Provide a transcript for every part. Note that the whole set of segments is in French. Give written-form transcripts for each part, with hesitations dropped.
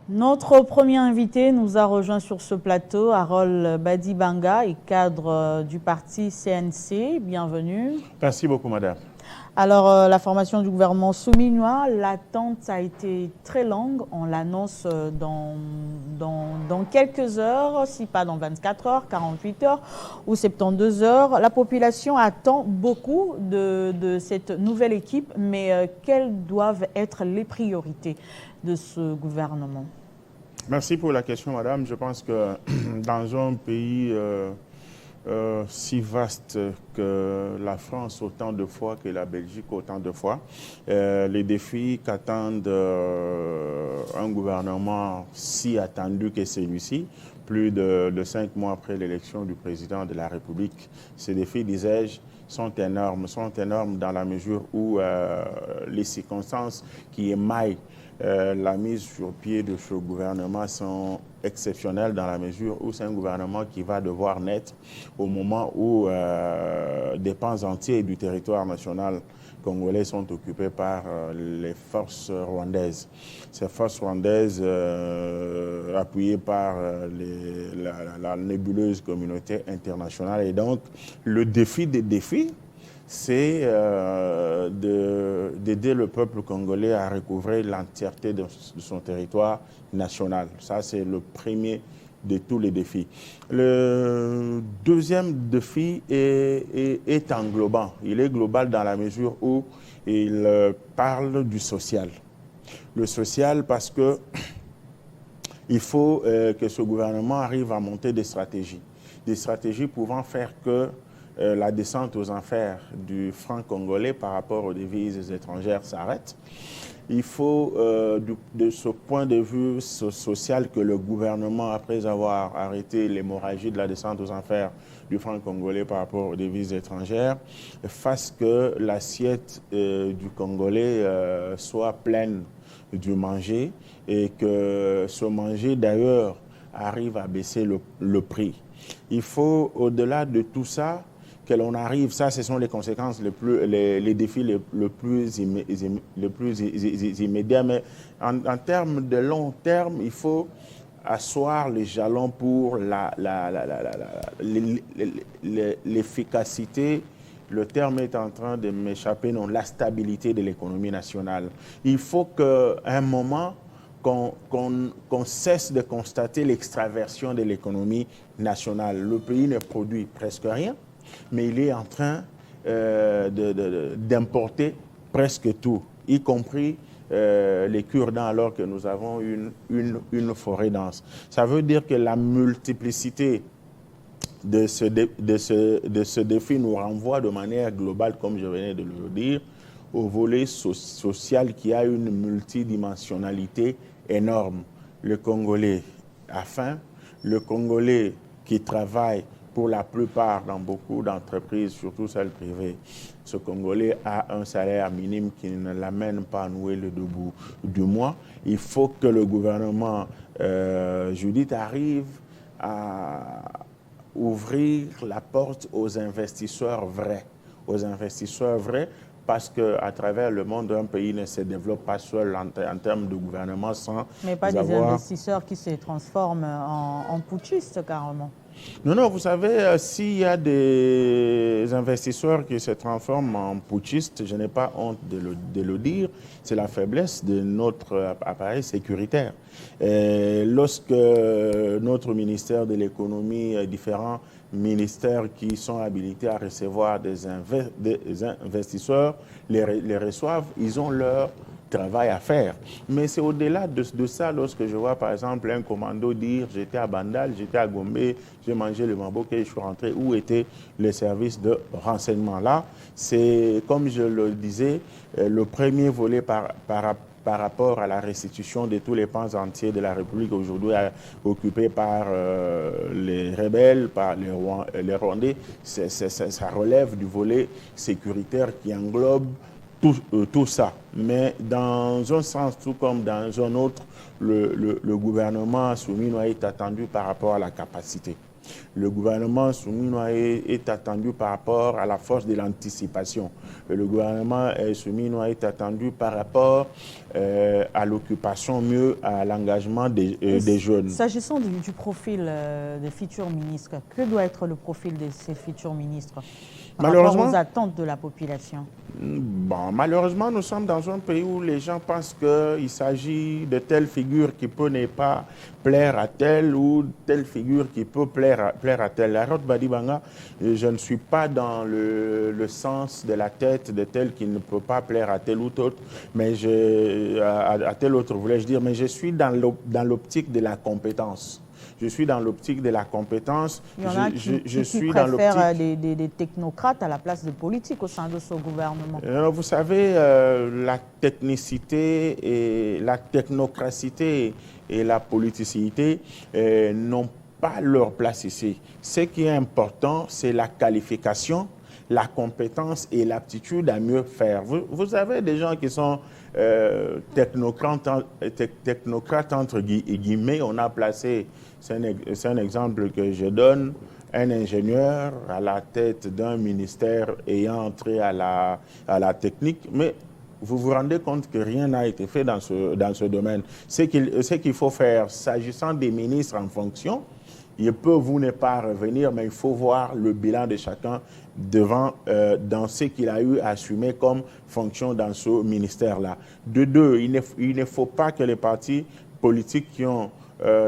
Notre premier invité nous a rejoint sur ce plateau, Harold Badibanga, cadre du parti CNC. Bienvenue. Merci beaucoup, madame. Alors, la formation du gouvernement souminois, l'attente a été très longue. On l'annonce dans quelques heures, si pas dans 24 heures, 48 heures ou 72 heures. La population attend beaucoup de cette nouvelle équipe, mais quelles doivent être les priorités de ce gouvernement? Merci pour la question, madame. Je pense que dans un pays si vaste que la France autant de fois, que la Belgique autant de fois, les défis qu'attendent un gouvernement si attendu que celui-ci, plus de 5 mois après l'élection du président de la République, ces défis, disais-je, sont énormes dans la mesure où les circonstances qui émaillent la mise sur pied de ce gouvernement sont exceptionnelles dans la mesure où c'est un gouvernement qui va devoir naître au moment où des pans entiers du territoire national congolais sont occupés par les forces rwandaises. Ces forces rwandaises, appuyées par la nébuleuse communauté internationale. Et donc, le défi des défis, c'est d'aider le peuple congolais à recouvrer l'entièreté de son territoire national. Ça, c'est le premier de tous les défis. Le deuxième défi est englobant. Il est global dans la mesure où il parle du social. Le social parce que il faut que ce gouvernement arrive à monter des stratégies pouvant faire que la descente aux enfers du franc congolais par rapport aux devises étrangères s'arrête. Il faut, de ce point de vue social, que le gouvernement, après avoir arrêté l'hémorragie de la descente aux enfers du franc congolais par rapport aux devises étrangères, fasse que l'assiette du Congolais soit pleine du manger et que ce manger, d'ailleurs, arrive à baisser le prix. Il faut, au-delà de tout ça, que l'on arrive, ça ce sont les conséquences, les défis les plus immédiats, mais en termes de long terme, il faut asseoir les jalons pour l'efficacité, le terme est en train de m'échapper, non, la stabilité de l'économie nationale. Il faut qu'à un moment, qu'on cesse de constater l'extraversion de l'économie nationale. Le pays ne produit presque rien, mais il est en train d'importer presque tout, y compris les cure-dents, alors que nous avons une forêt dense. Ça veut dire que la multiplicité de ce défi nous renvoie de manière globale, comme je venais de le dire, au volet social qui a une multidimensionnalité énorme. Le Congolais a faim, le Congolais qui travaille pour la plupart dans beaucoup d'entreprises, surtout celles privées, ce Congolais a un salaire minime qui ne l'amène pas à nouer le debout du mois. Il faut que le gouvernement, Judith, arrive à ouvrir la porte aux investisseurs vrais, parce qu'à travers le monde, un pays ne se développe pas seul en termes de gouvernement sans mais pas des investisseurs qui se transforment en putschistes, carrément. Non, vous savez, s'il y a des investisseurs qui se transforment en putschistes, je n'ai pas honte de le dire, c'est la faiblesse de notre appareil sécuritaire. Et lorsque notre ministère de l'économie, différents ministères qui sont habilités à recevoir des investisseurs, les reçoivent, ils ont leur travail à faire. Mais c'est au-delà de ça, lorsque je vois par exemple un commando dire j'étais à Bandal, j'étais à Gombe, j'ai mangé le mamboke et je suis rentré, où étaient les services de renseignement là? C'est, comme je le disais, le premier volet par rapport à la restitution de tous les pans entiers de la République aujourd'hui occupés par les rebelles, par les Rwandais. Ça relève du volet sécuritaire qui englobe tout ça. Mais dans un sens, tout comme dans un autre, le gouvernement souminois est attendu par rapport à la capacité. Le gouvernement souminois est attendu par rapport à la force de l'anticipation. Le gouvernement souminois est attendu par rapport à l'occupation, mieux à l'engagement des jeunes. S'agissant du profil des futurs ministres, que doit être le profil de ces futurs ministres par rapport aux attentes de la population? Bon, malheureusement, nous sommes dans un pays où les gens pensent qu'il s'agit de telle figure qui peut ne pas plaire à telle ou telle figure qui peut plaire à telle. La Rote Badibanga, je ne suis pas dans le sens de la tête de tel qui ne peut pas plaire à tel ou autre, mais à tel autre, voulais-je dire, mais je suis dans l'optique de la compétence. Je suis dans l'optique de la compétence. Il y en a qui préfèrent des technocrates à la place de politiques au sein de ce gouvernement. Vous savez, la technicité et la technocratie et la politicité n'ont pas leur place ici. Ce qui est important, c'est la qualification, la compétence et l'aptitude à mieux faire. Vous avez des gens qui sont technocrates entre guillemets. On a placé, c'est un exemple que je donne, un ingénieur à la tête d'un ministère ayant entré à la technique, mais vous vous rendez compte que rien n'a été fait dans ce domaine. Ce qu'il faut faire, s'agissant des ministres en fonction, il peut vous ne pas revenir, mais il faut voir le bilan de chacun dans ce qu'il a eu à assumer comme fonction dans ce ministère-là. De deux, il ne faut pas que les partis politiques qui ont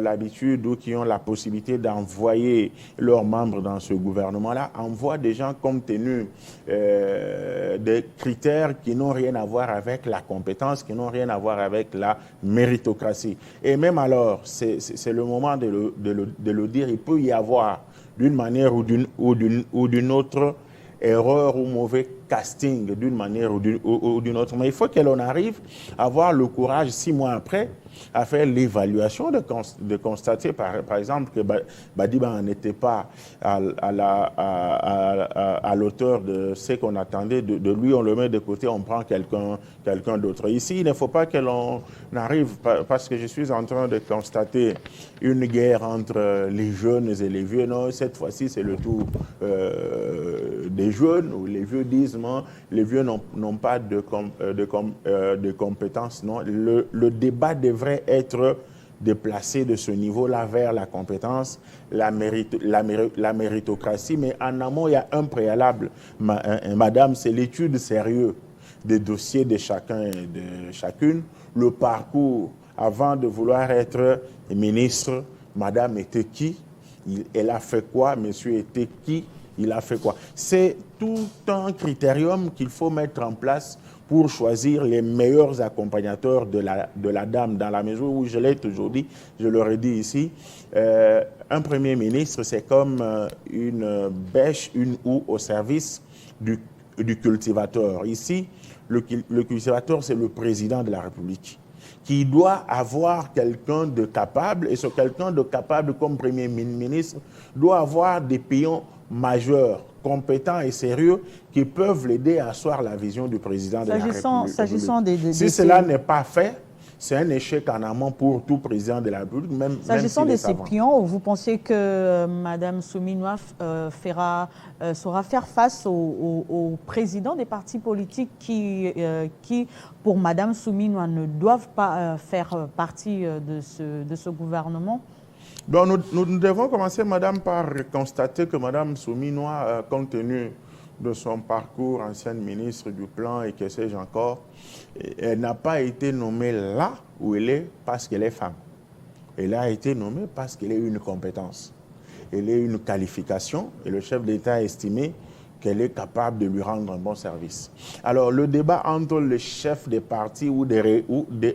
l'habitude ou qui ont la possibilité d'envoyer leurs membres dans ce gouvernement-là envoient des gens compte tenu des critères qui n'ont rien à voir avec la compétence, qui n'ont rien à voir avec la méritocratie. Et même alors, c'est le moment de le dire, il peut y avoir d'une manière ou d'une autre erreur ou mauvais casting d'une manière ou d'une autre. Mais il faut que l'on arrive à avoir le courage, 6 mois après, à faire l'évaluation, de constater, par exemple, que Badiba n'était pas à l'auteur de ce qu'on attendait de lui. On le met de côté, on prend quelqu'un d'autre. Ici, il ne faut pas que l'on arrive, parce que je suis en train de constater une guerre entre les jeunes et les vieux. Non, cette fois-ci, c'est le tour des jeunes, où les vieux disent non, les vieux n'ont pas de compétences. Non, le débat devrait être déplacé de ce niveau-là vers la compétence, la méritocratie. Mais en amont, il y a un préalable, madame, c'est l'étude sérieuse des dossiers de chacun et de chacune, le parcours avant de vouloir être ministre. Madame était qui? Elle a fait quoi? Monsieur était qui? Il a fait quoi? C'est tout un critérium qu'il faut mettre en place pour choisir les meilleurs accompagnateurs de la dame, dans la mesure où, je l'ai toujours dit, je l'aurais dit ici, un premier ministre, c'est comme une bêche, une houe au service du cultivateur. Ici, le cultivateur, c'est le président de la République, qui doit avoir quelqu'un de capable, et ce quelqu'un de capable comme premier ministre doit avoir des pions majeurs, compétents et sérieux qui peuvent l'aider à asseoir la vision du président de la République. Si cela n'est pas fait, c'est un échec en amont pour tout président de la République, même s'agissant de ces pions, vous pensez que Mme Souminois saura faire face aux présidents des partis politiques qui pour Mme Souminois, ne doivent pas faire partie de ce gouvernement? Bon, nous devons commencer, madame, par constater que Mme Souminois, compte tenu de son parcours, ancienne ministre du Plan et que sais-je encore, elle n'a pas été nommée là où elle est parce qu'elle est femme. Elle a été nommée parce qu'elle a une compétence. Elle a une qualification et le chef d'État a estimé qu'elle est capable de lui rendre un bon service. Alors, le débat entre les chefs des partis ou des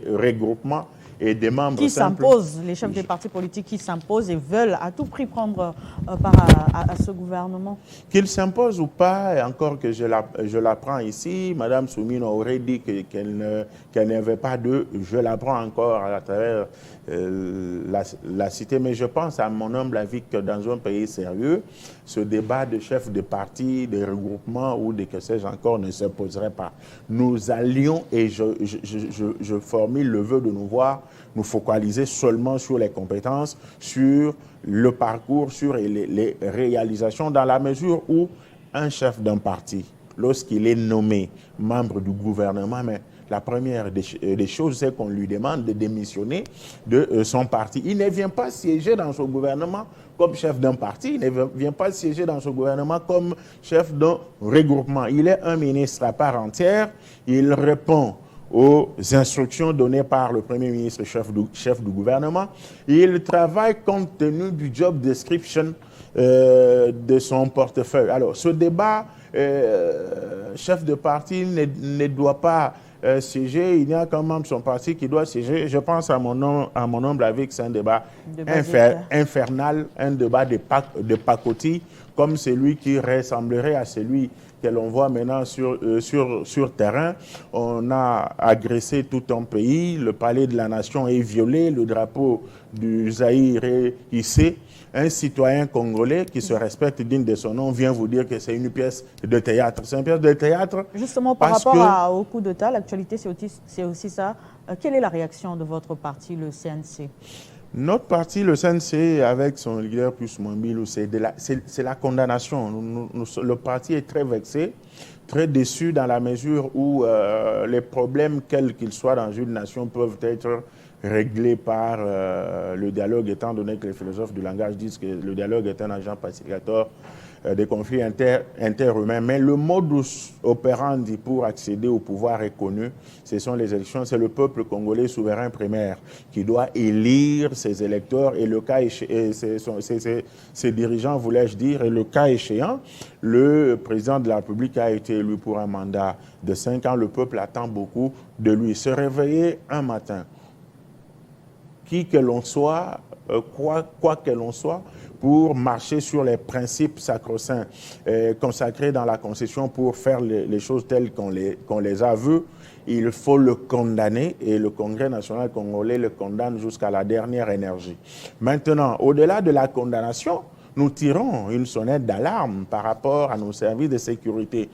regroupements et des membres qui s'imposent, les chefs des partis politiques qui s'imposent et veulent à tout prix prendre part à ce gouvernement. Qu'ils s'imposent ou pas, et encore que je l'apprends ici, Mme Souminois aurait dit qu'elle n'avait pas de « je l'apprends encore » à travers la cité. Mais je pense, à mon humble avis, que dans un pays sérieux, ce débat de chefs de partis, de regroupements ou de que sais-je encore ne se poserait pas. Nous allions, et je formule le vœu de nous voir nous focaliser seulement sur les compétences, sur le parcours, sur les réalisations, dans la mesure où un chef d'un parti, lorsqu'il est nommé membre du gouvernement, mais la première des choses, c'est qu'on lui demande de démissionner de son parti. Il ne vient pas siéger dans son gouvernement comme chef d'un parti, il ne vient pas siéger dans son gouvernement comme chef d'un regroupement. Il est un ministre à part entière, il répond aux instructions données par le Premier ministre chef du gouvernement. Il travaille compte tenu du job description de son portefeuille. Alors, ce débat, chef de parti ne doit pas siéger, il n'y a qu'un membre de son parti qui doit siéger. Je pense à mon humble avis que c'est un débat infernal, un débat de pacotille, comme celui qui ressemblerait à celui que l'on voit maintenant sur terrain. On a agressé tout un pays, le palais de la nation est violé, le drapeau du Zaïre est hissé. Un citoyen congolais qui se respecte digne de son nom vient vous dire que c'est une pièce de théâtre. C'est une pièce de théâtre. Justement, par rapport au coup d'État, l'actualité, c'est aussi ça. Quelle est la réaction de votre parti, le CNC? Notre parti, le CNC, avec son leader plus mobile, c'est la condamnation. Le parti est très vexé, très déçu dans la mesure où les problèmes, quels qu'ils soient dans une nation, peuvent être réglés par le dialogue, étant donné que les philosophes du langage disent que le dialogue est un agent pacificateur des conflits interhumains. Mais le modus operandi pour accéder au pouvoir est connu. Ce sont les élections. C'est le peuple congolais souverain primaire qui doit élire ses électeurs et le cas ses dirigeants, voulais-je dire, et le cas échéant, le président de la République a été élu pour un mandat de 5 ans. Le peuple attend beaucoup de lui. Se réveiller un matin, qui que l'on soit, quoi que l'on soit, pour marcher sur les principes sacro-saints consacrés dans la Constitution pour faire les choses telles qu'on les a vues, il faut le condamner et le Congrès national congolais le condamne jusqu'à la dernière énergie. Maintenant, au-delà de la condamnation, nous tirons une sonnette d'alarme par rapport à nos services de sécurité.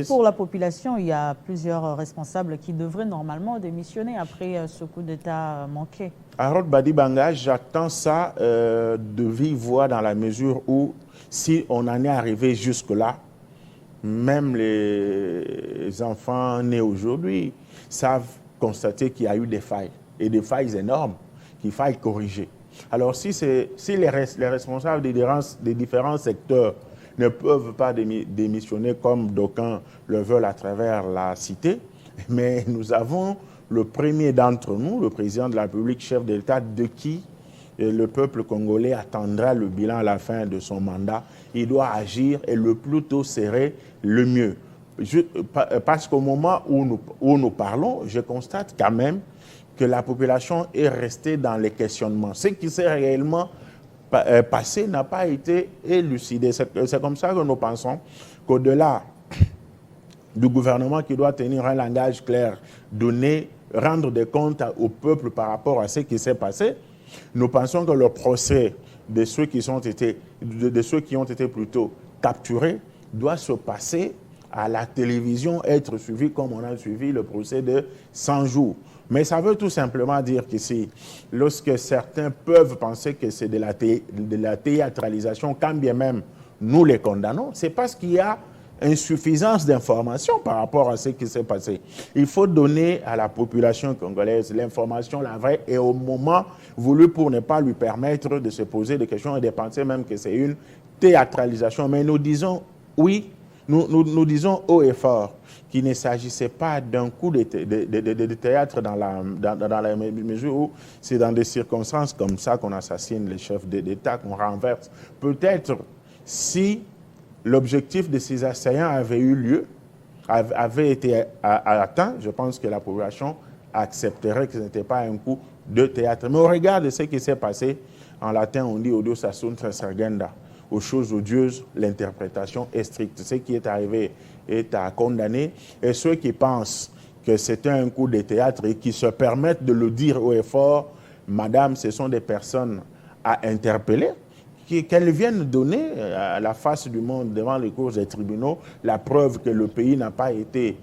Pour la population, il y a plusieurs responsables qui devraient normalement démissionner après ce coup d'État manqué. Harold Badibanga, j'attends ça de vive voix dans la mesure où, si on en est arrivé jusque-là, même les enfants nés aujourd'hui savent constater qu'il y a eu des failles, et des failles énormes qu'il faille corriger. Alors, si les responsables des différents secteurs ne peuvent pas démissionner comme d'aucuns le veulent à travers la cité, mais nous avons le premier d'entre nous, le président de la République, chef de l'État, de qui le peuple congolais attendra le bilan à la fin de son mandat. Il doit agir et le plus tôt serait le mieux. Parce qu'au moment où nous parlons, je constate quand même que la population est restée dans les questionnements. Ce qui s'est réellement passé n'a pas été élucidé. C'est comme ça que nous pensons qu'au-delà du gouvernement qui doit tenir un langage clair, rendre des comptes au peuple par rapport à ce qui s'est passé, nous pensons que le procès de ceux qui ont été plutôt capturés doit se passer à la télévision, être suivi comme on a suivi le procès de 100 jours. Mais ça veut tout simplement dire qu'ici, lorsque certains peuvent penser que c'est de la théâtralisation, quand bien même nous les condamnons, c'est parce qu'il y a insuffisance d'informations par rapport à ce qui s'est passé. Il faut donner à la population congolaise l'information, la vraie, et au moment voulu pour ne pas lui permettre de se poser des questions et de penser même que c'est une théâtralisation. Mais nous disons oui, nous disons haut et fort qu'il ne s'agissait pas d'un coup de théâtre dans la mesure où c'est dans des circonstances comme ça qu'on assassine les chefs d'État, qu'on renverse. Peut-être si l'objectif de ces assaillants avait eu lieu, avait été atteint, je pense que la population accepterait que ce n'était pas un coup de théâtre. Mais au regard de ce qui s'est passé, en latin on dit « Odio assunta sergenda ». Aux choses odieuses, l'interprétation est stricte. Ce qui est arrivé est à condamner. Et ceux qui pensent que c'était un coup de théâtre et qui se permettent de le dire haut et fort, madame, ce sont des personnes à interpeller. qu'elle vienne donner à la face du monde devant les cours des tribunaux la preuve que le pays n'a pas été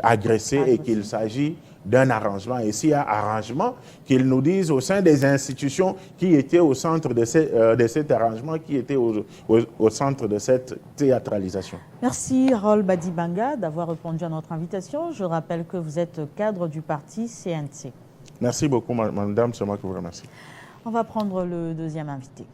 agressé et qu'il s'agit d'un arrangement. Et s'il y a arrangement, qu'ils nous disent au sein des institutions qui étaient au centre de cet arrangement, qui étaient au centre de cette théâtralisation. Merci Harold Badibanga d'avoir répondu à notre invitation. Je rappelle que vous êtes cadre du parti CNC. Merci beaucoup, madame. C'est moi qui vous remercie. On va prendre le deuxième invité.